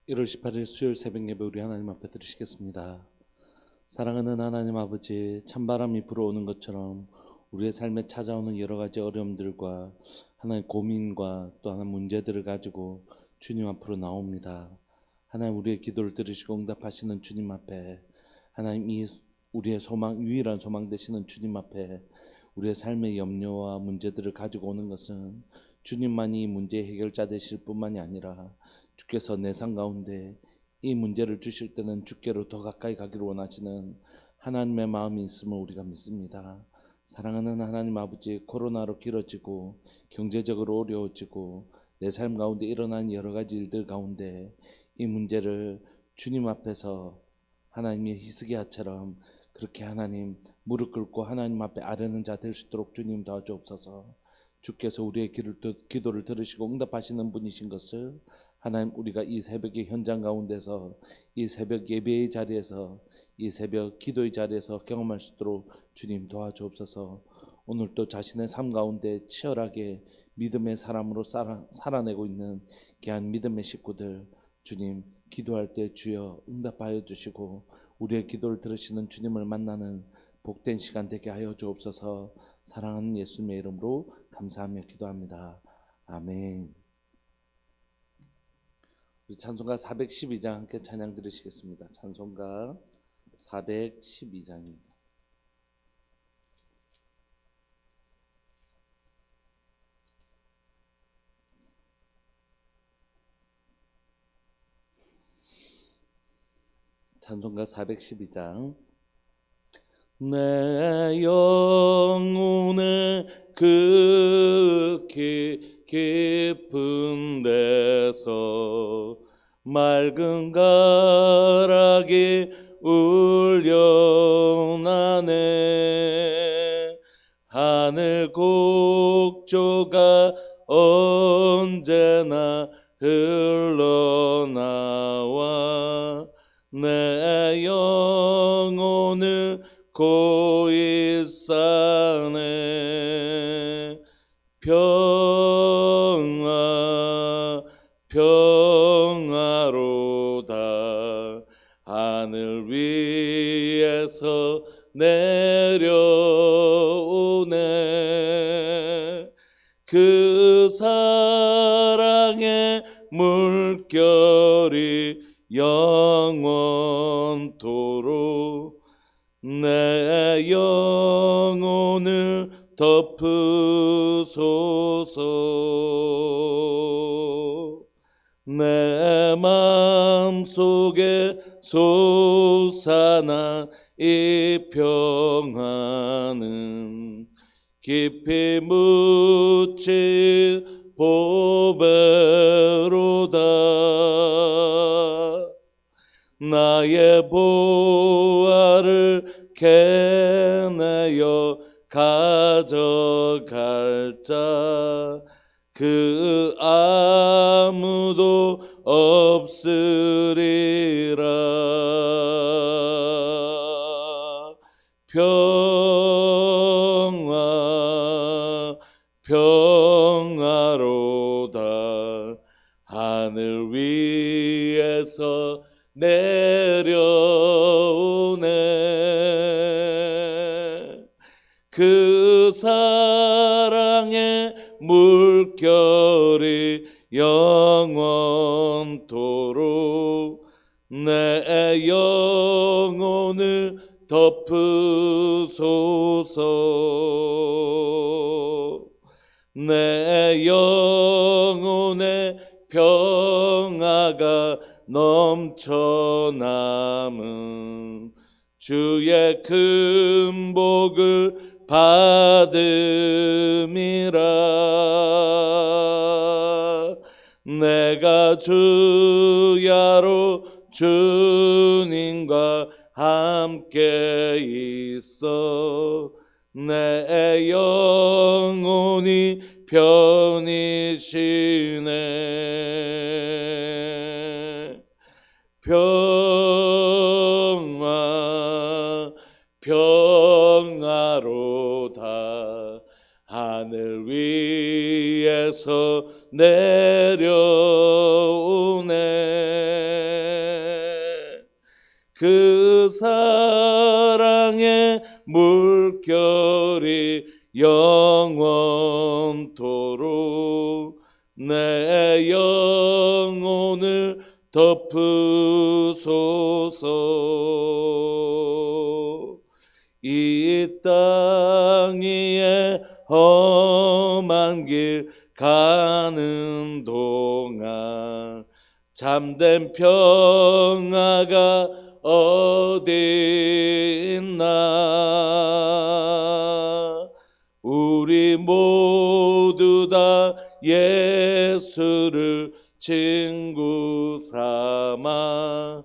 1월 18일 수요일 새벽 예배 우리 하나님 앞에 드리시겠습니다. 사랑하는 하나님 아버지, 찬바람이 불어오는 것처럼 우리의 삶에 찾아오는 여러 가지 어려움들과 하나의 고민과 또 하나의 문제들을 가지고 주님 앞으로 나옵니다. 하나님, 우리의 기도를 들으시고 응답하시는 주님 앞에, 하나님, 이 우리의 소망, 유일한 소망 되시는 주님 앞에 우리의 삶의 염려와 문제들을 가지고 오는 것은 주님만이 이 문제의 해결자 되실 뿐만이 아니라 주께서 내 삶 가운데 이 문제를 주실 때는 주께로 더 가까이 가기를 원하시는 하나님의 마음이 있음을 우리가 믿습니다. 사랑하는 하나님 아버지, 코로나로 길어지고 경제적으로 어려워지고 내 삶 가운데 일어난 여러 가지 일들 가운데 이 문제를 주님 앞에서 하나님의 히스기야처럼 그렇게 하나님 무릎 꿇고 하나님 앞에 아뢰는 자 될 수 있도록 주님 도와주옵소서. 주께서 우리의 기도를 들으시고 응답하시는 분이신 것을 하나님, 우리가 이 새벽의 현장 가운데서, 이 새벽 예배의 자리에서, 이 새벽 기도의 자리에서 경험할 수 있도록 주님 도와주옵소서. 오늘 또 자신의 삶 가운데 치열하게 믿음의 사람으로 살아내고 있는 귀한 믿음의 식구들, 주님 기도할 때 주여 응답하여 주시고 우리의 기도를 들으시는 주님을 만나는 복된 시간 되게 하여 주옵소서. 사랑하는 예수님의 이름으로 감사하며 기도합니다. 아멘. 우리 찬송가 412장 함께 찬양 들으시겠습니다. 찬송가 412장입니다. 찬송가 412장. 내 영혼의 그 깊은 데서 맑은 가락이 울려나네. 하늘 곡조가 언제나 흘러나와 내 영혼을 고이 싸네. 평화로다. 하늘 위에서 내려오네. 그 사랑의 물결이 영원토록 내 영혼을 덮으소서. 내 마음속에 솟아나 이 평화는 깊이 묻힌 보배로다. 나의 보화를 캐내어 가져갈 자 그 아무도 없으리라. 평화로다. 하늘 위에서 내려오네. 그 사랑의 물결이 영원토록 내 영혼을 덮으소서. 내 영혼의 평화가 넘쳐남은 주의 큰 복을 받음이라. 내가 주야로 주님과 함께 있어 내 영혼이 편히 쉬네. 평화로다. 하늘 위에서 내려오네. 그 사랑의 물결이 영원토록 내 영혼을 덮으소서. 이 땅 위에 험한 길 가는 동안 참된 평화가 어디 있나. 우리 모두 다 예수를 친구 삼아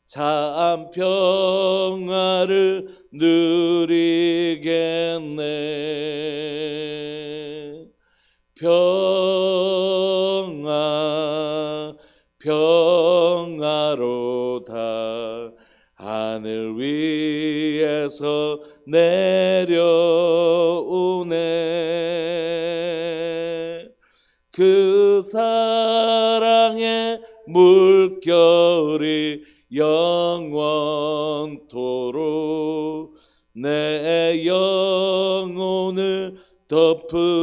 참 평화를 누리겠네. 평화 평화로다 하늘 위에서 내려오네. 그 사랑의 물결이 영원토록 내 영혼을 덮으소서.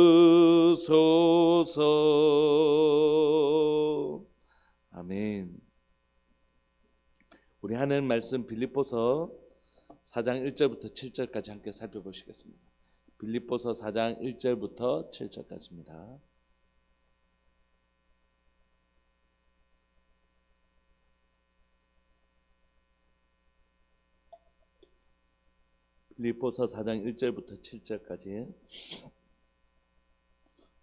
아멘. 우리 하나님 말씀 빌립보서 4장 1절부터 7절까지 함께 살펴보시겠습니다. 빌립보서 4장 1절부터 7절까지입니다. 빌립보서 4장 1절부터 7절까지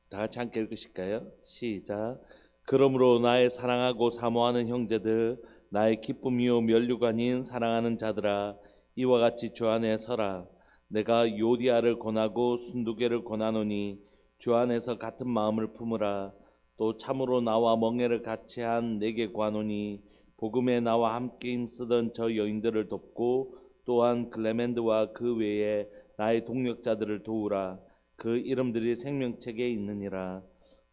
다 같이 함께 읽으실까요? 시작. 그러므로 나의 사랑하고 사모하는 형제들, 나의 기쁨이요 면류관인 사랑하는 자들아, 이와 같이 주 안에 서라. 내가 요디아를 권하고 순두개를 권하노니 주 안에서 같은 마음을 품으라. 또 참으로 나와 멍에를 같이 한 내게 구하노니 복음에 나와 함께 힘쓰던 저 여인들을 돕고 또한 클레멘드와 그 외에 나의 동력자들을 도우라. 그 이름들이 생명책에 있느니라.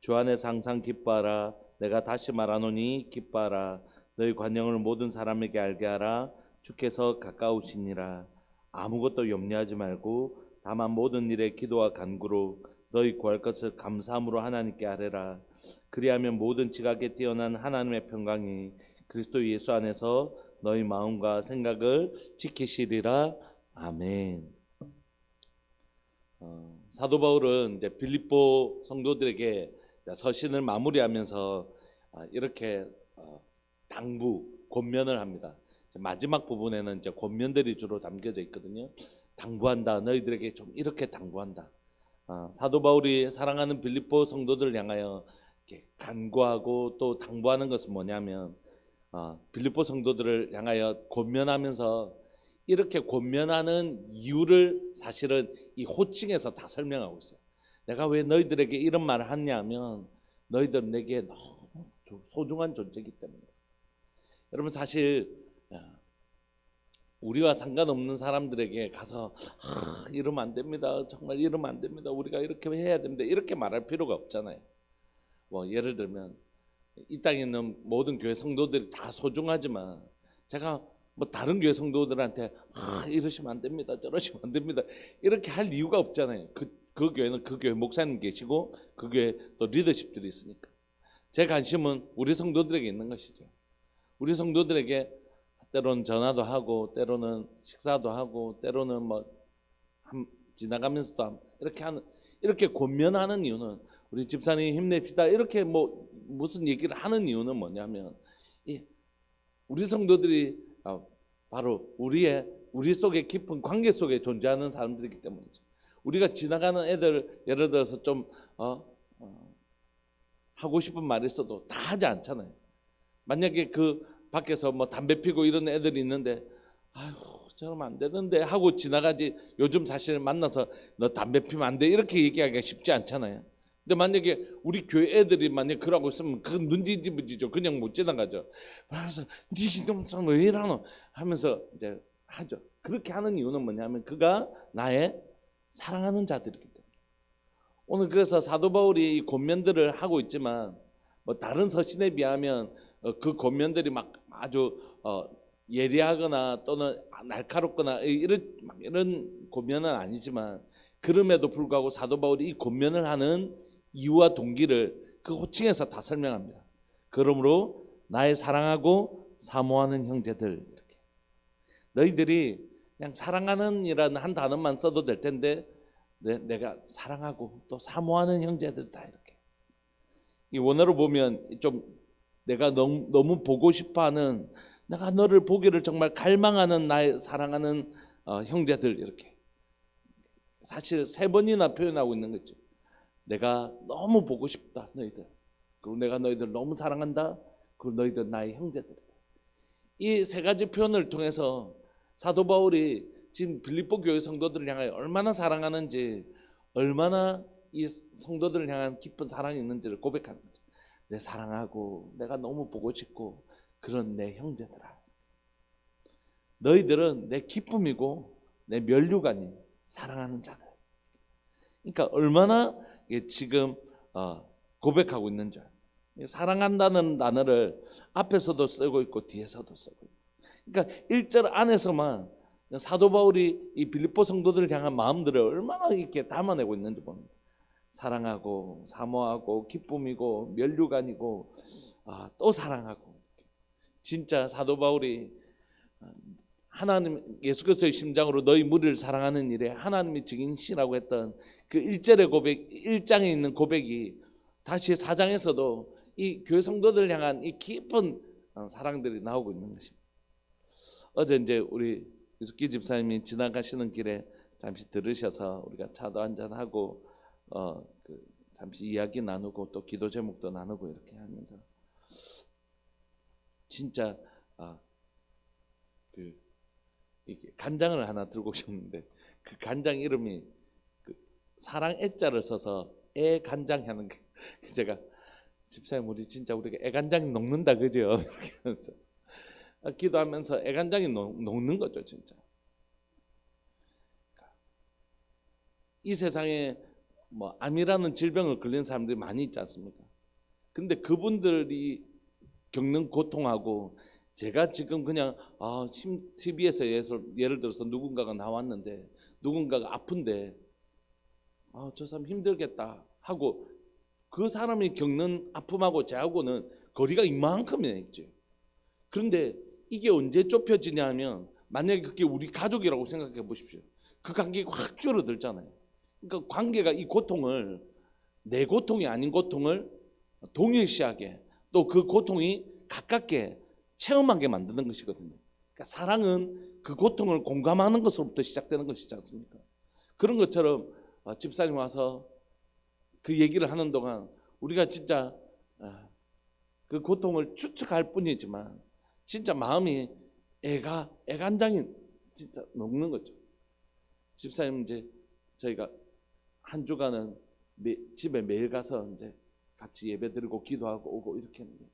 주 안에서 항상 기뻐하라. 내가 다시 말하노니 기뻐하라. 너희 관용을 모든 사람에게 알게 하라. 주께서 가까우시니라. 아무것도 염려하지 말고 다만 모든 일에 기도와 간구로 너희 구할 것을 감사함으로 하나님께 아뢰라. 그리하면 모든 지각에 뛰어난 하나님의 평강이 그리스도 예수 안에서 너희 마음과 생각을 지키시리라. 아멘. 사도 바울은 이제 빌립보 성도들에게 서신을 마무리하면서 이렇게 당부, 권면을 합니다. 마지막 부분에는 이제 권면들이 주로 담겨져 있거든요. 당부한다. 너희들에게 좀 이렇게 당부한다. 사도 바울이 사랑하는 빌립보 성도들을 향하여 이렇게 간구하고 또 당부하는 것은 뭐냐면 빌립보 성도들을 향하여 권면하면서 이렇게 권면하는 이유를 사실은 이 호칭에서 다 설명하고 있어요. 내가 왜 너희들에게 이런 말을 하냐면 너희들은 내게 너무 소중한 존재이기 때문에. 여러분 사실 우리와 상관없는 사람들에게 가서 이러면 안 됩니다. 정말 이러면 안 됩니다. 우리가 이렇게 해야 됩니다. 이렇게 말할 필요가 없잖아요. 뭐 예를 들면 이 땅에 있는 모든 교회 성도들이 다 소중하지만 제가 뭐 다른 교회 성도들한테 이러시면 안 됩니다. 저러시면 안 됩니다. 이렇게 할 이유가 없잖아요. 그 교회는 그 교회 목사님 계시고 그 교회 또 리더십들이 있으니까. 제 관심은 우리 성도들에게 있는 것이죠. 우리 성도들에게 때로는 전화도 하고 때로는 식사도 하고 때로는 뭐 지나가면서도 이렇게 권면하는 이유는 우리 집사님 힘냅시다 이렇게 뭐 무슨 얘기를 하는 이유는 뭐냐면 우리 성도들이 바로 우리 속에 깊은 관계 속에 존재하는 사람들이기 때문이죠. 우리가 지나가는 애들 예를 들어서 좀 하고 싶은 말이 있어도 다 하지 않잖아요. 만약에 그 밖에서 뭐 담배 피고 이런 애들이 있는데 아휴 저러면 안 되는데 하고 지나가지. 요즘 사실 만나서 너 담배 피면 안 돼 이렇게 얘기하기가 쉽지 않잖아요. 근데 만약에 우리 교회 애들이 만약 그러고 있으면 그건 눈지지부지죠. 그냥 못 지나가죠. 그래서 니놈 왜 이러노 하면서 이제 하죠. 그렇게 하는 이유는 뭐냐면 그가 나의 사랑하는 자들이기 때문에. 오늘 그래서 사도 바울이 이 권면들을 하고 있지만 뭐 다른 서신에 비하면 그 권면들이 막 아주 예리하거나 또는 날카롭거나 이런 권면은 아니지만, 그럼에도 불구하고 사도 바울이 이 권면을 하는 이유와 동기를 그 호칭에서 다 설명합니다. 그러므로 나의 사랑하고 사모하는 형제들, 이렇게. 너희들이 그냥 사랑하는이라는 한 단어만 써도 될 텐데 내가 사랑하고 또 사모하는 형제들이다, 이렇게. 이 원어로 보면 좀 내가 너무 보고 싶어하는, 내가 너를 보기를 정말 갈망하는 나의 사랑하는 형제들, 이렇게. 사실 3번이나 표현하고 있는 거죠. 내가 너무 보고 싶다, 너희들. 그리고 내가 너희들 너무 사랑한다. 그리고 너희들 나의 형제들이다. 이 3가지 표현을 통해서 사도 바울이 지금 빌립보 교회 성도들을 향하여 얼마나 사랑하는지, 얼마나 이 성도들을 향한 깊은 사랑이 있는지를 고백하는 거죠. 내 사랑하고 내가 너무 보고 싶고 그런 내 형제들아, 너희들은 내 기쁨이고 내 면류관이 사랑하는 자들. 그러니까 얼마나 지금 고백하고 있는 줄. 사랑한다는 단어를 앞에서도 쓰고 있고 뒤에서도 쓰고 있고. 그러니까 1절 안에서만 사도 바울이 이 빌립보 성도들을 향한 마음들을 얼마나 이렇게 담아내고 있는지 봅니다. 사랑하고 사모하고 기쁨이고 면류관이고 또 사랑하고. 진짜 사도 바울이 하나님 예수 그리스도의 심장으로 너희 무리를 사랑하는 일에 하나님이 증인이시라고 했던 그 1절의 고백, 1장에 있는 고백이 다시 4장에서도 이 교회 성도들을 향한 이 깊은 사랑들이 나오고 있는 것입니다. 어제 이제 우리 유숙기 집사님이 지나가시는 길에 잠시 들으셔서 우리가 차도 한잔 하고 잠시 이야기 나누고 또 기도 제목도 나누고 이렇게 하면서 진짜 이게 간장을 하나 들고 오셨는데 그 간장 이름이 사랑 애자를 써서 애간장 하는 게, 제가 집사님 우리 진짜 우리가 애간장이 녹는다 그죠? 이렇게 하면서 기도하면서 애간장이 녹는 거죠. 진짜 이 세상에 뭐 암이라는 질병을 걸린 사람들이 많이 있지 않습니까? 근데 그분들이 겪는 고통하고 제가 지금 그냥 TV에서 예를 들어서 누군가가 나왔는데 누군가가 아픈데 저 사람 힘들겠다 하고 그 사람이 겪는 아픔하고 저하고는 거리가 이만큼이나 있죠. 그런데 이게 언제 좁혀지냐 하면 만약에 그게 우리 가족이라고 생각해 보십시오. 그 관계가 확 줄어들잖아요. 그러니까 관계가 이 고통을, 내 고통이 아닌 고통을 동일시하게 또 그 고통이 가깝게 체험하게 만드는 것이거든요. 그러니까 사랑은 그 고통을 공감하는 것으로부터 시작되는 것이지 않습니까? 그런 것처럼 집사님 와서 그 얘기를 하는 동안 우리가 진짜 그 고통을 추측할 뿐이지만 진짜 마음이 애간장이 진짜 녹는 거죠. 집사님 이제 저희가 한 주간은 집에 매일 가서 이제 같이 예배드리고 기도하고 오고 이렇게 했는데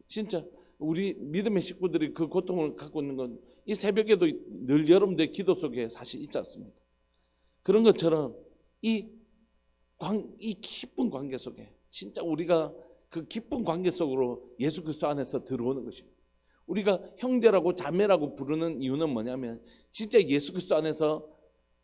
진짜 우리 믿음의 식구들이 그 고통을 갖고 있는 건 이 새벽에도 늘 여러분들의 기도 속에 사실 있지 않습니까? 그런 것처럼 이 기쁜 관계 속에 진짜 우리가 그 기쁜 관계 속으로 예수 그리스도 안에서 들어오는 것입니다. 우리가 형제라고 자매라고 부르는 이유는 뭐냐면 진짜 예수 그리스도 안에서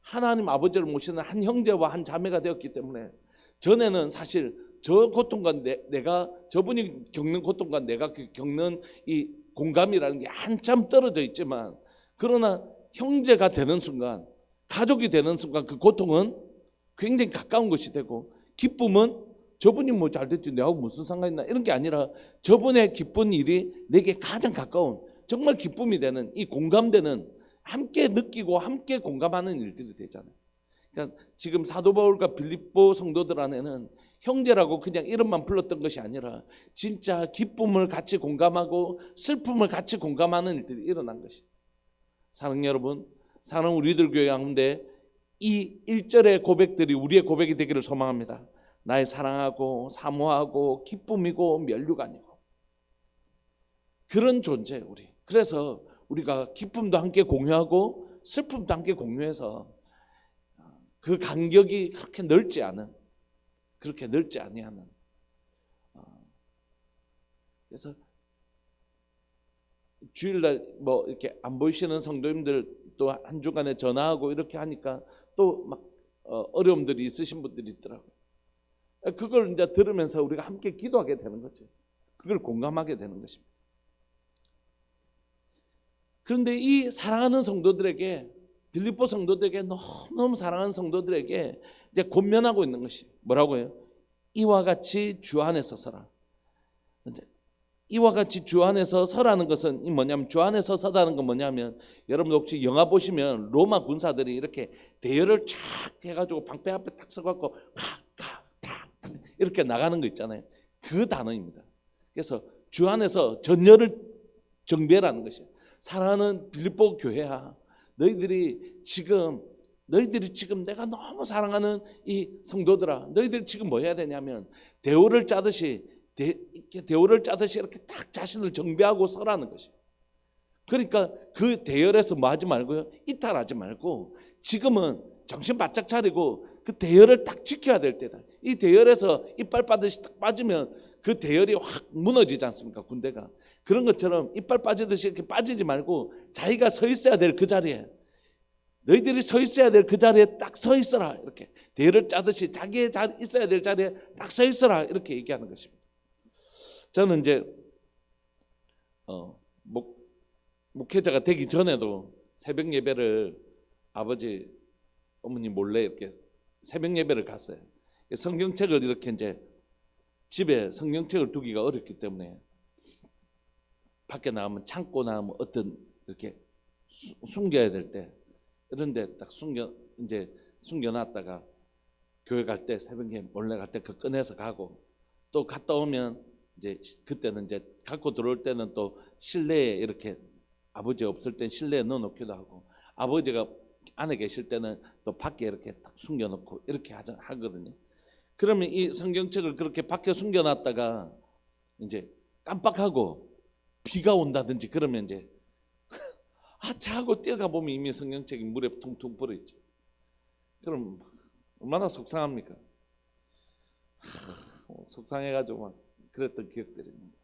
하나님 아버지를 모시는 한 형제와 한 자매가 되었기 때문에 전에는 사실 저 고통과 내가 저분이 겪는 고통과 내가 겪는 이 공감이라는 게 한참 떨어져 있지만 그러나 형제가 되는 순간, 가족이 되는 순간 그 고통은 굉장히 가까운 것이 되고 기쁨은 저분이 뭐 잘 됐지 내하고 무슨 상관이 있나 이런 게 아니라 저분의 기쁜 일이 내게 가장 가까운 정말 기쁨이 되는 이 공감되는 함께 느끼고 함께 공감하는 일들이 되잖아요. 그러니까 지금 사도 바울과 빌립보 성도들 안에는 형제라고 그냥 이름만 불렀던 것이 아니라 진짜 기쁨을 같이 공감하고 슬픔을 같이 공감하는 일들이 일어난 것이. 사랑하는 여러분, 사랑하는 우리들 교회 가운데 이 1절의 고백들이 우리의 고백이 되기를 소망합니다. 나의 사랑하고 사모하고 기쁨이고 면류관이고 그런 존재 우리. 그래서 우리가 기쁨도 함께 공유하고 슬픔도 함께 공유해서 그 간격이 그렇게 넓지 아니하는 그래서 주일날 뭐 이렇게 안 보이시는 성도님들 또 한 주간에 전화하고 이렇게 하니까 또 막 어려움들이 있으신 분들이 있더라고요. 그걸 이제 들으면서 우리가 함께 기도하게 되는 거죠. 그걸 공감하게 되는 것입니다. 그런데 이 사랑하는 성도들에게, 빌립보 성도들에게, 너무너무 사랑하는 성도들에게 이제 권면하고 있는 것이 뭐라고요? 이와 같이 주 안에서 서라. 이제 이와 같이 주 안에서 서라는 것은 이 뭐냐면, 주 안에서 서다는 건 뭐냐면, 여러분 혹시 영화 보시면 로마 군사들이 이렇게 대열을 쫙 해가지고 방패 앞에 딱 서갖고 탁탁탁 이렇게 나가는 거 있잖아요. 그 단어입니다. 그래서 주 안에서 전열을 정비하라는 것이에요. 사랑하는 빌립보 교회야, 너희들이 지금 내가 너무 사랑하는 이 성도들아, 너희들이 지금 뭐 해야 되냐면 대오를 짜듯이 이렇게 딱 자신을 정비하고 서라는 것이에요. 그러니까 그 대열에서 뭐 하지 말고요, 이탈하지 말고 지금은 정신 바짝 차리고 그 대열을 딱 지켜야 될 때다. 이 대열에서 이빨 빠듯이 딱 빠지면 그 대열이 확 무너지지 않습니까? 군대가. 그런 것처럼 이빨 빠지듯이 이렇게 빠지지 말고 자기가 서 있어야 될 그 자리에, 너희들이 서 있어야 될 그 자리에 딱 서 있어라. 이렇게 대열을 짜듯이 자기의 있어야 될 자리에 딱 서 있어라. 이렇게 얘기하는 것입니다. 저는 이제 목회자가 되기 전에도 새벽 예배를 아버지 어머니 몰래 이렇게 새벽 예배를 갔어요. 성경책을 이렇게 이제 집에 성경책을 두기가 어렵기 때문에 밖에 나가면 창고나 뭐 어떤 이렇게 숨겨야 될 때 이런데 딱 숨겨놨다가 교회 갈 때 새벽에 몰래 갈 때 그 꺼내서 가고, 또 갔다 오면 이제 그때는 이제 갖고 들어올 때는 또 실내에 이렇게 아버지 없을 땐 실내에 넣어놓기도 하고, 아버지가 안에 계실 때는 또 밖에 이렇게 딱 숨겨놓고 이렇게 하거든요. 그러면 이 성경책을 그렇게 밖에 숨겨놨다가 이제 깜빡하고 비가 온다든지 그러면 이제 자고 뛰어가 보면 이미 성경책이 물에 퉁퉁 불어있죠. 그럼 얼마나 속상합니까? 속상해가지고 막 그랬던 기억들이 있는데,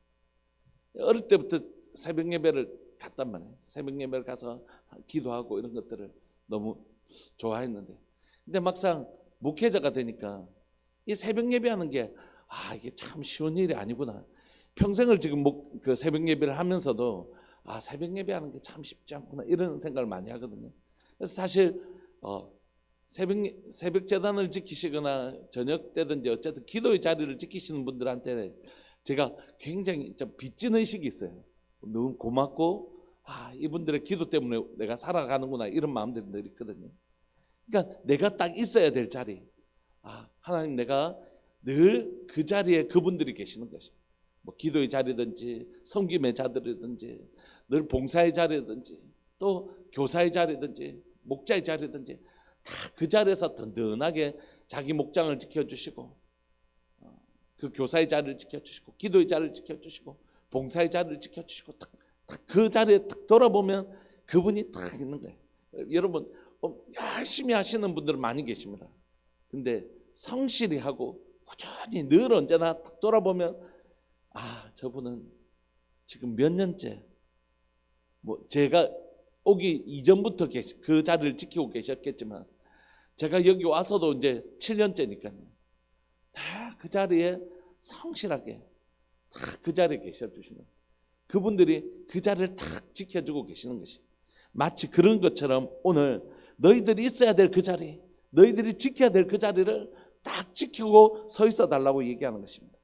어릴 때부터 새벽 예배를 갔단 말이에요. 새벽 예배를 가서 기도하고 이런 것들을 너무 좋아했는데, 근데 막상 목회자가 되니까 이 새벽 예배하는 게 이게 참 쉬운 일이 아니구나. 평생을 지금 그 새벽 예배를 하면서도 새벽 예배하는 게 참 쉽지 않구나 이런 생각을 많이 하거든요. 그래서 사실 새벽 재단을 지키시거나 저녁 때든지 어쨌든 기도의 자리를 지키시는 분들한테 제가 굉장히 좀 빚진 의식이 있어요. 너무 고맙고 이분들의 기도 때문에 내가 살아가는구나 이런 마음들이 늘 있거든요. 그러니까 내가 딱 있어야 될 자리, 하나님 내가 늘 그 자리에 그분들이 계시는 것이, 뭐 기도의 자리든지 섬김의 자리든지 늘 봉사의 자리든지 또 교사의 자리든지 목자의 자리든지 다 그 자리에서 든든하게 자기 목장을 지켜주시고, 그 교사의 자리를 지켜주시고 기도의 자리를 지켜주시고 봉사의 자리를 지켜주시고 딱 그 자리에 딱 돌아보면 그분이 딱 있는 거예요. 여러분 열심히 하시는 분들은 많이 계십니다. 근데 성실히 하고 꾸준히 늘 언제나 딱 돌아보면 저분은 지금 몇 년째, 뭐 제가 오기 이전부터 그 자리를 지키고 계셨겠지만 제가 여기 와서도 이제 7년째니까요. 다 그 자리에 성실하게 다 그 자리에 계셔주시는 그분들이 그 자리를 딱 지켜주고 계시는 것이, 마치 그런 것처럼 오늘 너희들이 있어야 될 그 자리, 너희들이 지켜야 될 그 자리를 딱 지키고 서 있어 달라고 얘기하는 것입니다.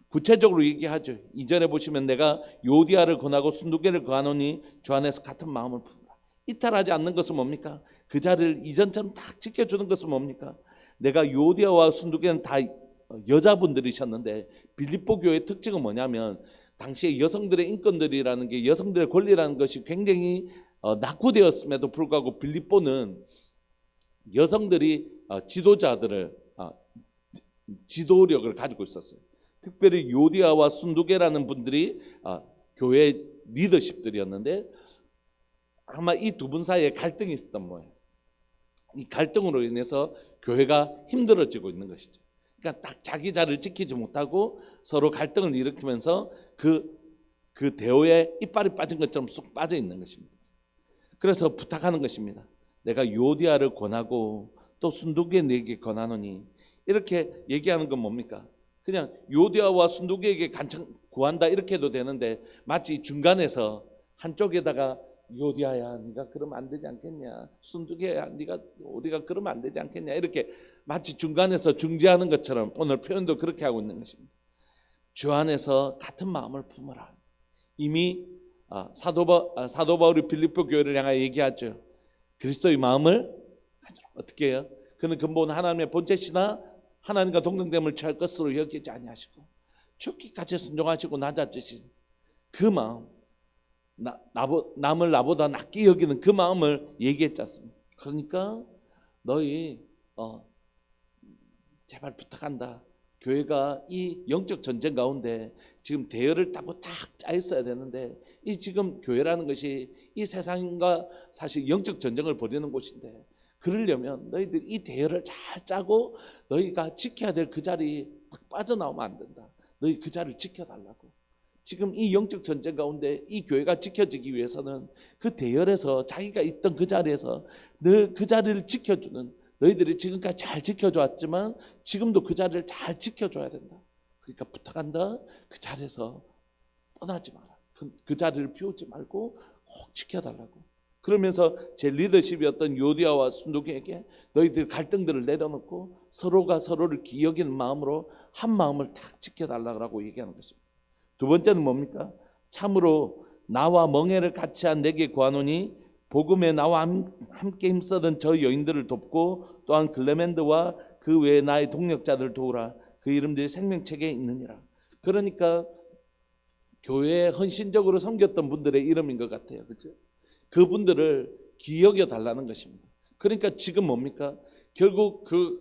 구체적으로 얘기하죠. 이전에 보시면 내가 요디아를 권하고 순두개를 거하노니 주 안에서 같은 마음을 품으라. 이탈하지 않는 것은 뭡니까? 그 자리를 이전처럼 딱 지켜주는 것은 뭡니까? 내가 요디아와 순두개는 다 여자분들이셨는데 빌립보 교회의 특징은 뭐냐면 당시에 여성들의 인권들이라는 게, 여성들의 권리라는 것이 굉장히 낙후되었음에도 불구하고 빌립보는 여성들이 지도력을 가지고 있었어요. 특별히 요디아와 순두개라는 분들이 교회 리더십들이었는데 아마 이 두 분 사이에 갈등이 있었던 거예요. 이 갈등으로 인해서 교회가 힘들어지고 있는 것이죠. 그러니까 딱 자기 자리를 지키지 못하고 서로 갈등을 일으키면서 그 그 대오에 이빨이 빠진 것처럼 쑥 빠져 있는 것입니다. 그래서 부탁하는 것입니다. 내가 요디아를 권하고 또 순두기에게 권하노니, 이렇게 얘기하는 건 뭡니까? 그냥 요디아와 순두기에게 구한다 이렇게 해도 되는데, 마치 중간에서 한쪽에다가 요디아야 네가 그러면 안 되지 않겠냐, 순두기야 네가 우리가 그러면 안 되지 않겠냐, 이렇게 마치 중간에서 중재하는 것처럼 오늘 표현도 그렇게 하고 있는 것입니다. 주 안에서 같은 마음을 품으라. 이미 사도 바울이 빌립보 교회를 향하여 얘기하죠. 그리스도의 마음을 가지라. 어떻게 해요? 그는 근본 하나님의 본체시나 하나님과 동등됨을 취할 것으로 여기지 아니하시고 죽기까지 순종하시고 낮아지신 그 마음, 남을 나보다 낫게 여기는 그 마음을 얘기했지 않습니까? 그러니까 너희 제발 부탁한다. 교회가 이 영적 전쟁 가운데 지금 대열을 따고 딱 짜 있어야 되는데, 이 지금 교회라는 것이 이 세상과 사실 영적 전쟁을 벌이는 곳인데, 그러려면 너희들 이 대열을 잘 짜고 너희가 지켜야 될 그 자리 딱 빠져나오면 안 된다. 너희 그 자리를 지켜달라고. 지금 이 영적 전쟁 가운데 이 교회가 지켜지기 위해서는 그 대열에서 자기가 있던 그 자리에서 늘 그 자리를 지켜주는, 너희들이 지금까지 잘 지켜줘왔지만 지금도 그 자리를 잘 지켜줘야 된다. 그러니까 부탁한다. 그 자리에서 떠나지 마라. 그 자리를 비우지 말고 꼭 지켜달라고. 그러면서 제 리더십이었던 요디아와 순두기에게 너희들 갈등들을 내려놓고 서로가 서로를 기여기는 마음으로 한 마음을 딱 지켜달라고 얘기하는 것입니다. 두 번째는 뭡니까? 참으로 나와 멍에를 같이 한 내게 구하노니 복음에 나와 함께 힘쓰던 저 여인들을 돕고 또한 글레멘드와 그 외에 나의 동력자들을 도우라. 그 이름들이 생명책에 있느니라. 그러니까 교회에 헌신적으로 섬겼던 분들의 이름인 것 같아요. 그렇죠? 그분들을 기억해 달라는 것입니다. 그러니까 지금 뭡니까? 결국 그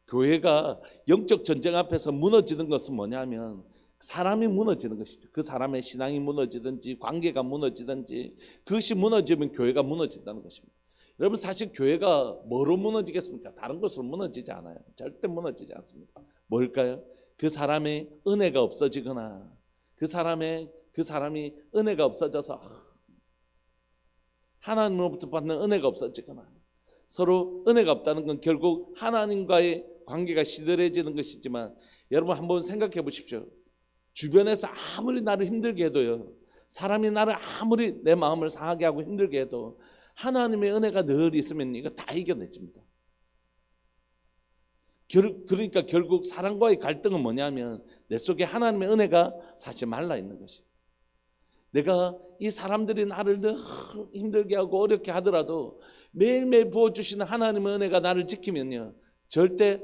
교회가 영적 전쟁 앞에서 무너지는 것은 뭐냐면 사람이 무너지는 것이죠. 그 사람의 신앙이 무너지든지 관계가 무너지든지, 그것이 무너지면 교회가 무너진다는 것입니다. 여러분, 사실 교회가 뭐로 무너지겠습니까? 다른 것으로 무너지지 않아요. 절대 무너지지 않습니다. 뭘까요? 그 사람의 은혜가 없어지거나 그 사람이 은혜가 없어져서 하나님으로부터 받는 은혜가 없어지거나, 서로 은혜가 없다는 건 결국 하나님과의 관계가 시들해지는 것이지만, 여러분 한번 생각해 보십시오. 주변에서 아무리 나를 힘들게 해도요, 사람이 나를 아무리 내 마음을 상하게 하고 힘들게 해도 하나님의 은혜가 늘 있으면 이거 다 이겨내집니다. 그러니까 결국 사람과의 갈등은 뭐냐면 내 속에 하나님의 은혜가 사실 말라 있는 것이. 내가 이 사람들이 나를 늘 힘들게 하고 어렵게 하더라도 매일매일 부어주시는 하나님의 은혜가 나를 지키면요, 절대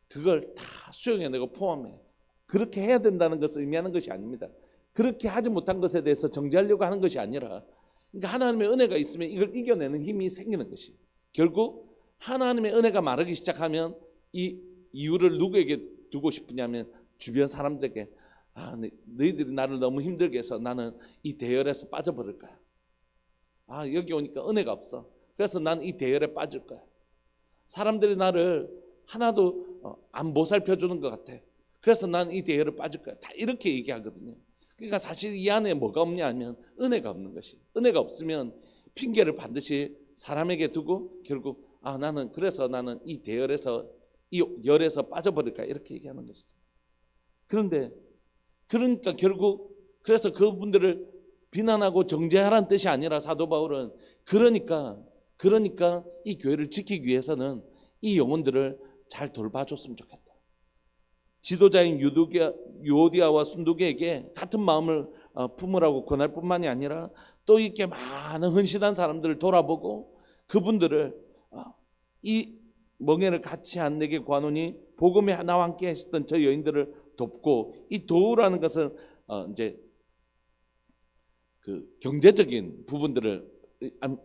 그걸 다 수용해내고 포함해. 그렇게 해야 된다는 것을 의미하는 것이 아닙니다. 그렇게 하지 못한 것에 대해서 정죄하려고 하는 것이 아니라, 그러니까 하나님의 은혜가 있으면 이걸 이겨내는 힘이 생기는 것이. 결국 하나님의 은혜가 마르기 시작하면 이 이유를 누구에게 두고 싶으냐면 주변 사람들에게, 너희들이 나를 너무 힘들게 해서 나는 이 대열에서 빠져버릴 거야. 여기 오니까 은혜가 없어. 그래서 난 이 대열에 빠질 거야. 사람들이 나를 하나도 안 보살펴주는 것 같아. 그래서 난 이 대열에 빠질 거야. 다 이렇게 얘기하거든요. 그러니까 사실 이 안에 뭐가 없냐 하면 은혜가 없는 것이. 은혜가 없으면 핑계를 반드시 사람에게 두고 결국 나는 이 대열에서, 이 열에서 빠져버릴 거야, 이렇게 얘기하는 것이죠. 그러니까 결국 그래서 그분들을 비난하고 정죄하라는 뜻이 아니라 사도 바울은 그러니까 이 교회를 지키기 위해서는 이 영혼들을 잘 돌봐줬으면 좋겠다. 지도자인 요디아와 순두기에게 같은 마음을 품으라고 권할 뿐만이 아니라 또 이렇게 많은 헌신한 사람들을 돌아보고 그분들을 이 멍에를 같이 한 내게 구하노니 복음에 나와 함께 하셨던 저 여인들을 돕고, 이 도우라는 것은 이제 그 경제적인 부분들을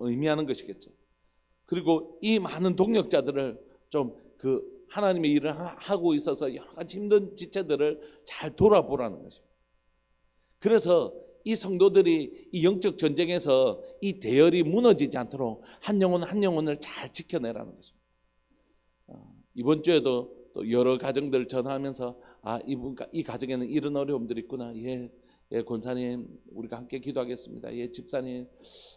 의미하는 것이겠죠. 그리고 이 많은 동력자들을 좀 그 하나님의 일을 하고 있어서 여러 가지 힘든 지체들을 잘 돌아보라는 것입니다. 그래서 이 성도들이 이 영적 전쟁에서 이 대열이 무너지지 않도록 한 영혼을 잘 지켜내라는 것입니다. 이번 주에도 또 여러 가정들을 전화하면서 이 가정에는 이런 어려움들이 있구나. 예, 권사님 우리가 함께 기도하겠습니다. 예, 집사님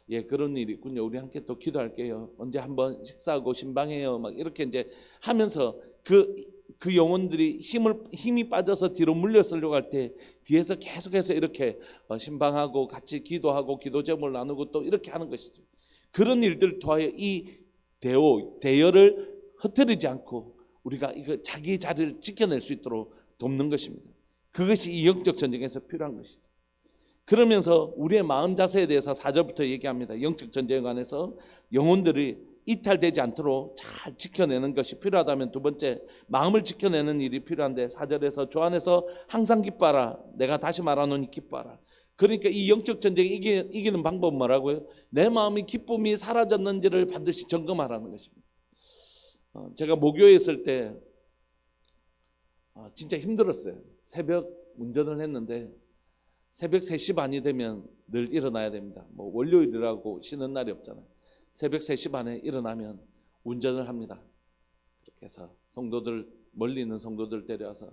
예, 그런 일이 있군요. 우리 함께 또 기도할게요. 언제 한번 식사하고 신방해요. 막 이렇게 이제 하면서 그 영혼들이 힘이 빠져서 뒤로 물려서려고 할 때 뒤에서 계속해서 이렇게 신방하고 같이 기도하고 기도 제목을 나누고 또 이렇게 하는 것이죠. 그런 일들 통하여 이 대여를 흩뜨리지 않고 우리가 이거 자기 자리를 지켜낼 수 있도록 돕는 것입니다. 그것이 이 영적 전쟁에서 필요한 것이죠. 그러면서 우리의 마음 자세에 대해서 4절부터 얘기합니다. 영적 전쟁에 관해서 영혼들이 이탈되지 않도록 잘 지켜내는 것이 필요하다면, 두 번째 마음을 지켜내는 일이 필요한데 4절에서 주 안에서 항상 기뻐하라. 내가 다시 말하노니 기뻐하라. 그러니까 이 영적 전쟁 이기는 방법은 뭐라고요? 내 마음의 기쁨이 사라졌는지를 반드시 점검하라는 것입니다. 제가 모교에 있을 때 진짜 힘들었어요. 새벽 운전을 했는데 새벽 3시 반이 되면 늘 일어나야 됩니다. 뭐 월요일이라고 쉬는 날이 없잖아요. 새벽 3시 반에 일어나면 운전을 합니다. 그렇게 해서 성도들, 멀리 있는 성도들 데려와서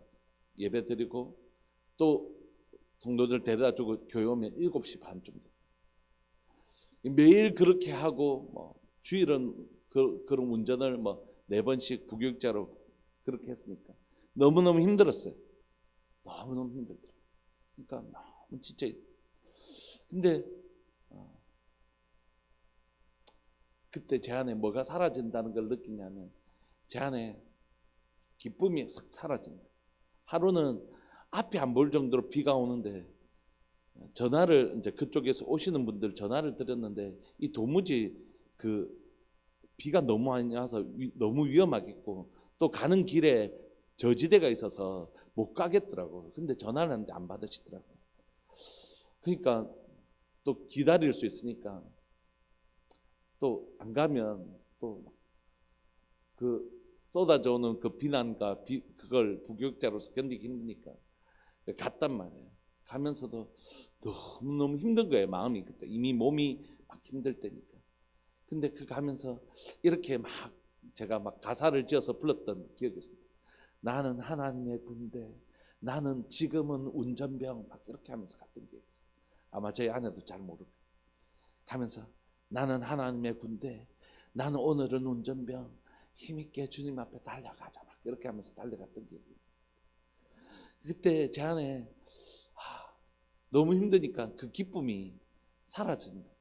예배 드리고 또 성도들 데려다 주고 교회 오면 7시 반쯤 돼요. 매일 그렇게 하고 뭐 주일은 그런 운전을 뭐 4번씩 부교육자로 그렇게 했으니까 너무너무 힘들었어요. 너무너무 힘들더라고요. 그러니까 너무 진짜. 근데 그때 제 안에 뭐가 사라진다는 걸 느끼냐면 제 안에 기쁨이 싹 사라진 거예요. 하루는 앞이 안 보일 정도로 비가 오는데 전화를 이제 그쪽에서 오시는 분들 전화를 드렸는데 이 도무지 그 비가 너무 많이 와서 너무 위험하겠고 또 가는 길에 저지대가 있어서 못 가겠더라고요. 근데 전화를 하는데 안 받으시더라고요. 그러니까 또 기다릴 수 있으니까 또 안 가면 또 그 쏟아져 오는 그 비난과 그걸 부교육자로서 견디기 힘드니까 갔단 말이에요. 가면서도 너무너무 힘든 거예요. 마음이 그때 이미 몸이 막 힘들 때니까. 근데 그 가면서 이렇게 막 제가 막 가사를 지어서 불렀던 기억이 있습니다. 나는 하나님의 군대, 나는 지금은 운전병, 막 이렇게 하면서 갔던 기억이 있어요. 아마 저희 아내도 잘 모를 거예요. 가면서 나는 하나님의 군대, 나는 오늘은 운전병, 힘있게 주님 앞에 달려가자, 막 이렇게 하면서 달려갔던 기억이 있어요. 그때 제 안에 너무 힘드니까 그 기쁨이 사라지는 거예요.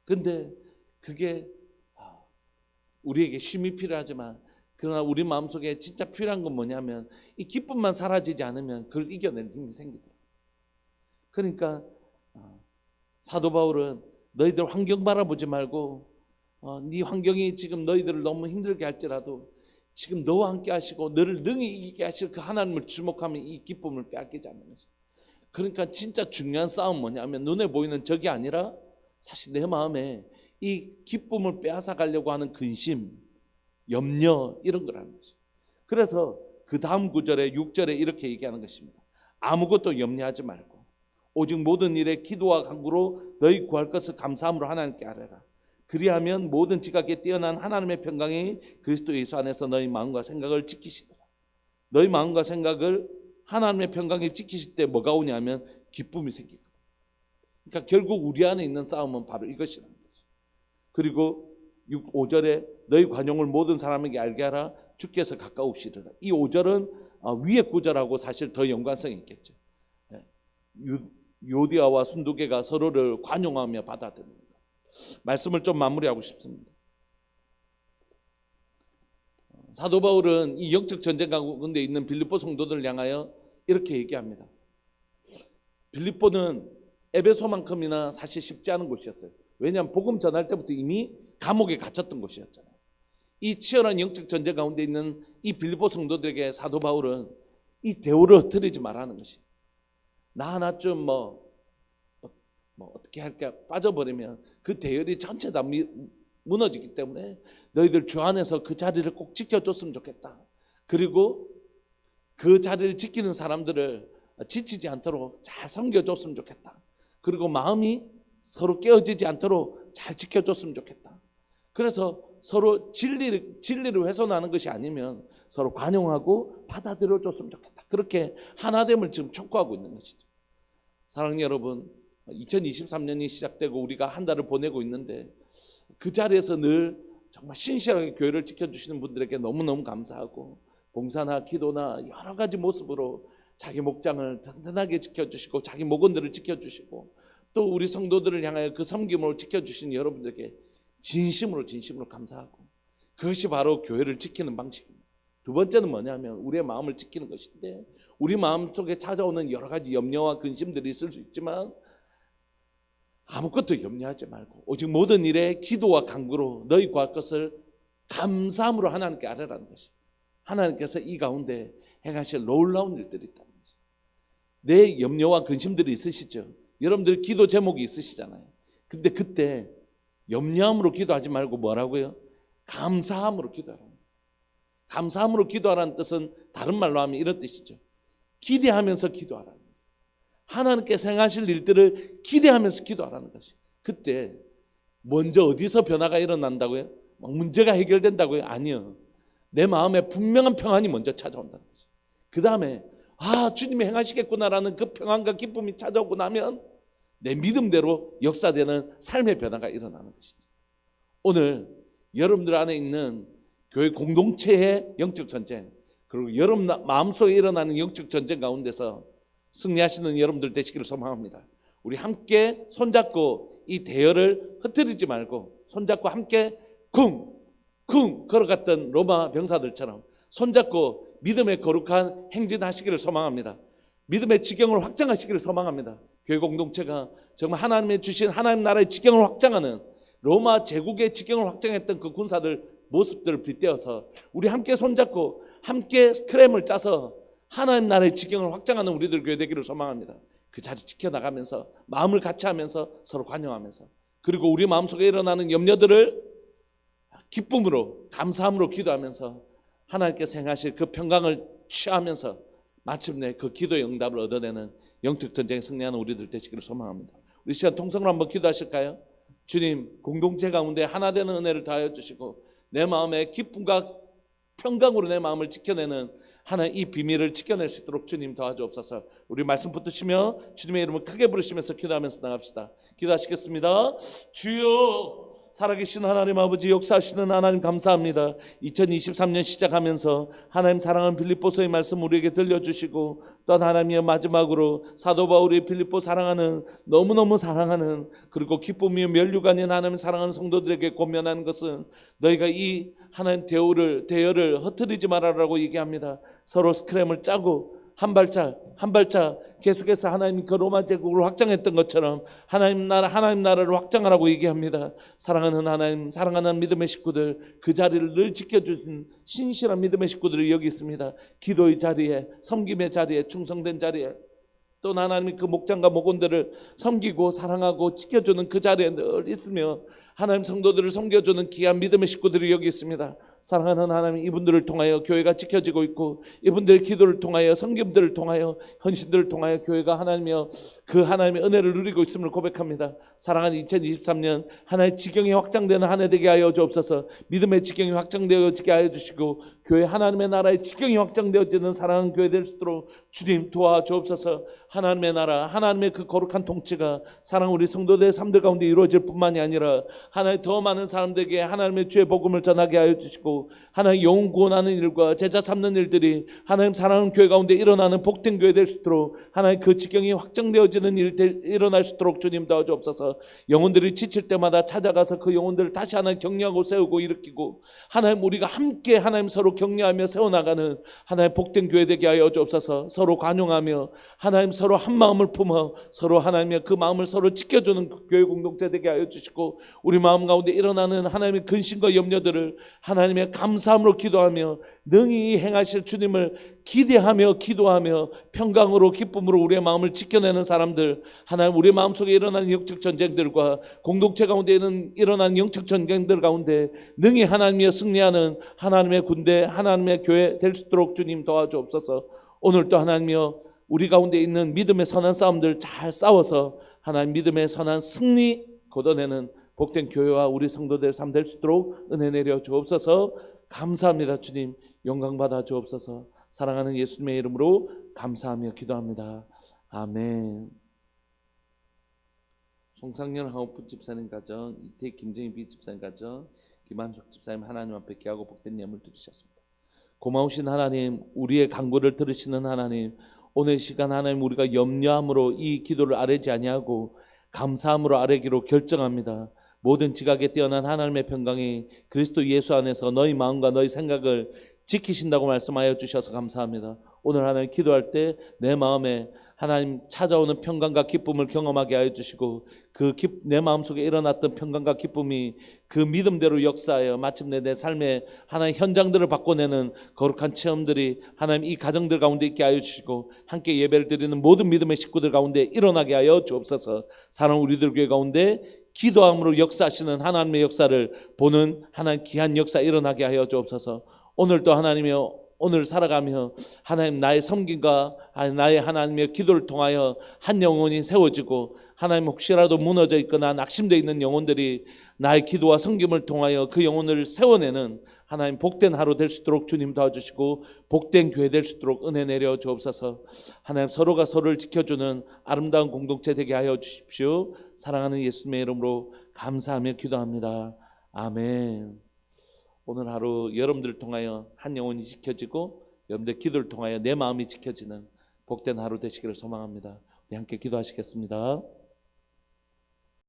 근데 그게 우리에게 쉼이 필요하지만 그러나 우리 마음속에 진짜 필요한 건 뭐냐면 이 기쁨만 사라지지 않으면 그걸 이겨낼 힘이 생기더라고요. 그러니까 사도 바울은 너희들 환경 바라보지 말고 네 환경이 지금 너희들을 너무 힘들게 할지라도 지금 너와 함께 하시고 너를 능히 이기게 하실 그 하나님을 주목하면 이 기쁨을 빼앗기지 않는 것이죠. 그러니까 진짜 중요한 싸움은 뭐냐면 눈에 보이는 적이 아니라 사실 내 마음에 이 기쁨을 빼앗아 가려고 하는 근심, 염려 이런 거라는 거죠. 그래서 그 다음 구절에 6절에 이렇게 얘기하는 것입니다. 아무것도 염려하지 말고 오직 모든 일에 기도와 간구로 너희 구할 것을 감사함으로 하나님께 아뢰라. 그리하면 모든 지각에 뛰어난 하나님의 평강이 그리스도 예수 안에서 너희 마음과 생각을 지키시리라. 너희 마음과 생각을 하나님의 평강에 지키실 때 뭐가 오냐면 기쁨이 생기거든요. 그러니까 결국 우리 안에 있는 싸움은 바로 이것이라는 거죠. 그리고 5절에 너희 관용을 모든 사람에게 알게 하라. 주께서 가까우시리라. 이 5절은 위에 구절하고 사실 더 연관성이 있겠죠. 요디아와 순두개가 서로를 관용하며 받아들이는 것. 말씀을 좀 마무리하고 싶습니다. 사도 바울은 이 영적 전쟁 가운데 있는 빌립보 성도들을 향하여 이렇게 얘기합니다. 빌립보는 에베소만큼이나 사실 쉽지 않은 곳이었어요. 왜냐하면 복음 전할 때부터 이미 감옥에 갇혔던 곳이었잖아요. 이 치열한 영적 전쟁 가운데 있는 이 빌립보 성도들에게 사도 바울은 이 대우를 흩뜨리지 말라는 것이, 나 하나쯤 뭐 어떻게 할까 빠져버리면 그 대열이 전체 다 무너지기 때문에 너희들 주 안에서 그 자리를 꼭 지켜줬으면 좋겠다. 그리고 그 자리를 지키는 사람들을 지치지 않도록 잘 섬겨줬으면 좋겠다. 그리고 마음이 서로 깨어지지 않도록 잘 지켜줬으면 좋겠다. 그래서 서로 진리를 훼손하는 것이 아니면 서로 관용하고 받아들여줬으면 좋겠다. 그렇게 하나됨을 지금 촉구하고 있는 것이죠. 사랑하는 여러분, 2023년이 시작되고 우리가 한 달을 보내고 있는데 그 자리에서 늘 정말 신실하게 교회를 지켜주시는 분들에게 너무너무 감사하고, 봉사나 기도나 여러 가지 모습으로 자기 목장을 든든하게 지켜주시고 자기 목원들을 지켜주시고 또 우리 성도들을 향하여 그 섬김으로 지켜주신 여러분들에게 진심으로 감사하고, 그것이 바로 교회를 지키는 방식입니다. 두 번째는 뭐냐면 우리의 마음을 지키는 것인데, 우리 마음 속에 찾아오는 여러 가지 염려와 근심들이 있을 수 있지만 아무것도 염려하지 말고 오직 모든 일에 기도와 간구로 너희 구할 것을 감사함으로 하나님께 아뢰라는 것이, 하나님께서 이 가운데 행하실 놀라운 일들이 있다는 것이. 내 염려와 근심들이 있으시죠? 여러분들 기도 제목이 있으시잖아요. 근데 그때 염려함으로 기도하지 말고 뭐라고요? 감사함으로 기도하라는 거예요. 감사함으로 기도하라는 뜻은 다른 말로 하면 이런 뜻이죠. 기대하면서 기도하라는 거예요. 하나님께서 행하실 일들을 기대하면서 기도하라는 것이. 그때 먼저 어디서 변화가 일어난다고요? 막 문제가 해결된다고요? 아니요. 내 마음에 분명한 평안이 먼저 찾아온다는 거죠. 그 다음에 주님이 행하시겠구나라는 그 평안과 기쁨이 찾아오고 나면 내 믿음대로 역사되는 삶의 변화가 일어나는 것이죠. 오늘 여러분들 안에 있는 교회 공동체의 영적 전쟁, 그리고 여러분 마음속에 일어나는 영적 전쟁 가운데서 승리하시는 여러분들 되시기를 소망합니다. 우리 함께 손잡고 이 대열을 흩뜨리지 말고 손잡고 함께 쿵쿵 걸어갔던 로마 병사들처럼 손잡고 믿음의 거룩한 행진하시기를 소망합니다. 믿음의 지경을 확장하시기를 소망합니다. 교회 공동체가 정말 하나님의 주신 하나님 나라의 지경을 확장하는, 로마 제국의 지경을 확장했던 그 군사들 모습들을 빗대어서 우리 함께 손잡고 함께 스크램을 짜서 하나님 나라의 지경을 확장하는 우리들 교회 되기를 소망합니다. 그 자리 지켜나가면서 마음을 같이 하면서 서로 관용하면서, 그리고 우리 마음속에 일어나는 염려들을 기쁨으로 감사함으로 기도하면서 하나님께서 행하실 그 평강을 취하면서 마침내 그 기도의 응답을 얻어내는 영적 전쟁에 승리하는 우리들 되시기를 소망합니다. 우리 시간 통성으로 한번 기도하실까요? 주님, 공동체 가운데 하나 되는 은혜를 다하여 주시고 내 마음의 기쁨과 평강으로 내 마음을 지켜내는 하나님 이 비밀을 지켜낼 수 있도록 주님 도와주옵소서. 우리 말씀 붙드시며 주님의 이름을 크게 부르시면서 기도하면서 나갑시다. 기도하시겠습니다. 주여, 살아계신 하나님 아버지, 역사하시는 하나님 감사합니다. 2023년 시작하면서 하나님 사랑하는 빌립보서의 말씀 우리에게 들려주시고, 또 하나님의 마지막으로 사도 바울이 빌립보 사랑하는, 너무너무 사랑하는, 그리고 기쁨이며 면류가 아닌 하나님 사랑하는 성도들에게 권면하는 것은 너희가 이 하나님 대열을 흩뜨리지 말아라고 얘기합니다. 서로 스크램을 짜고 한 발짝 계속해서 하나님 그 로마 제국을 확장했던 것처럼 하나님 나라를 확장하라고 얘기합니다. 사랑하는 하나님, 사랑하는 믿음의 식구들, 그 자리를 늘 지켜주신 신실한 믿음의 식구들이 여기 있습니다. 기도의 자리에, 섬김의 자리에, 충성된 자리에, 또 하나님이 그 목장과 목원들을 섬기고 사랑하고 지켜주는 그 자리에 늘 있으며 하나님 성도들을 섬겨주는 귀한 믿음의 식구들이 여기 있습니다. 사랑하는 하나님, 이분들을 통하여 교회가 지켜지고 있고, 이분들의 기도를 통하여, 섬김들을 통하여, 헌신들을 통하여 교회가 하나님이여 그 하나님의 은혜를 누리고 있음을 고백합니다. 사랑하는 2023년 하나님의 지경이 확장되는 한 해 되게 하여 주옵소서. 믿음의 지경이 확장되어지게 하여 주시고 교회 하나님의 나라의 지경이 확장되어지는 사랑하는 교회 될 수 있도록 주님 도와주옵소서. 하나님의 나라, 하나님의 그 거룩한 통치가 사랑 우리 성도들의 삶들 가운데 이루어질 뿐만이 아니라 하나님 더 많은 사람들에게 하나님의 주의 복음을 전하게 하여 주시고, 하나님 영혼 구원하는 일과 제자 삼는 일들이 하나님 사랑하는 교회 가운데 일어나는 복된 교회 될 수 있도록 하나님 그 지경이 확장되어지는 일들 일어날 수 있도록 주님 도와주옵소서. 영혼들이 지칠 때마다 찾아가서 그 영혼들을 다시 하나님 격려하고 세우고 일으키고, 하나님 우리가 함께 하나님 서로 격려하며 세워나가는 하나님 복된 교회 되게 하여 주옵소서. 서로 관용하며 하나님 서로 한 마음을 품어 서로 하나님의 그 마음을 서로 지켜주는 그 교회 공동체 되게 하여 주시고, 우리 마음 가운데 일어나는 하나님의 근심과 염려들을 하나님의 감사함으로 기도하며 능히 행하실 주님을 기대하며 기도하며 평강으로 기쁨으로 우리의 마음을 지켜내는 사람들, 하나님 우리의 마음속에 일어나는 영적 전쟁들과 공동체 가운데 일어나는 영적 전쟁들 가운데 능히 하나님의 승리하는 하나님의 군대, 하나님의 교회 될 수 있도록 주님 도와주옵소서. 오늘도 하나님이여 우리 가운데 있는 믿음의 선한 싸움들 잘 싸워서 하나님 믿음의 선한 승리 거둬내는 복된 교회와 우리 성도들 삶 될 수 있도록 은혜 내려 주옵소서. 감사합니다. 주님 영광 받아 주옵소서. 사랑하는 예수님의 이름으로 감사하며 기도합니다. 아멘. 송상렬 하우프 집사님 가정, 이태 김정희 비 집사님 가정, 김한숙 집사님 하나님 앞에 귀하고 복된 예물 드리셨습니다. 고마우신 하나님, 우리의 간구를 들으시는 하나님, 오늘 시간 하나님 우리가 염려함으로 이 기도를 아뢰지 아니하고 감사함으로 아뢰기로 결정합니다. 모든 지각에 뛰어난 하나님의 평강이 그리스도 예수 안에서 너희 마음과 너희 생각을 지키신다고 말씀하여 주셔서 감사합니다. 오늘 하나님 기도할 때 내 마음에 하나님 찾아오는 평강과 기쁨을 경험하게 하여 주시고 내 마음속에 일어났던 평강과 기쁨이 그 믿음대로 역사하여 마침내 내 삶의 하나님 현장들을 바꿔내는 거룩한 체험들이 하나님 이 가정들 가운데 있게 하여 주시고 함께 예배를 드리는 모든 믿음의 식구들 가운데 일어나게 하여 주옵소서. 사랑 우리들 교회 가운데 기도함으로 역사하시는 하나님의 역사를 보는 하나님 귀한 역사 일어나게 하여 주옵소서. 오늘도 하나님이여 오늘 살아가며 하나님 나의 섬김과 나의 하나님의 기도를 통하여 한 영혼이 세워지고 하나님 혹시라도 무너져 있거나 낙심되어 있는 영혼들이 나의 기도와 섬김을 통하여 그 영혼을 세워내는 하나님 복된 하루 될 수 있도록 주님 도와주시고 복된 교회 될 수 있도록 은혜 내려 주옵소서. 하나님 서로가 서로를 지켜주는 아름다운 공동체 되게 하여 주십시오. 사랑하는 예수님의 이름으로 감사하며 기도합니다. 아멘. 오늘 하루 여러분들을 통하여 한 영혼이 지켜지고 여러분들 기도를 통하여 내 마음이 지켜지는 복된 하루 되시기를 소망합니다. 우리 함께 기도하시겠습니다.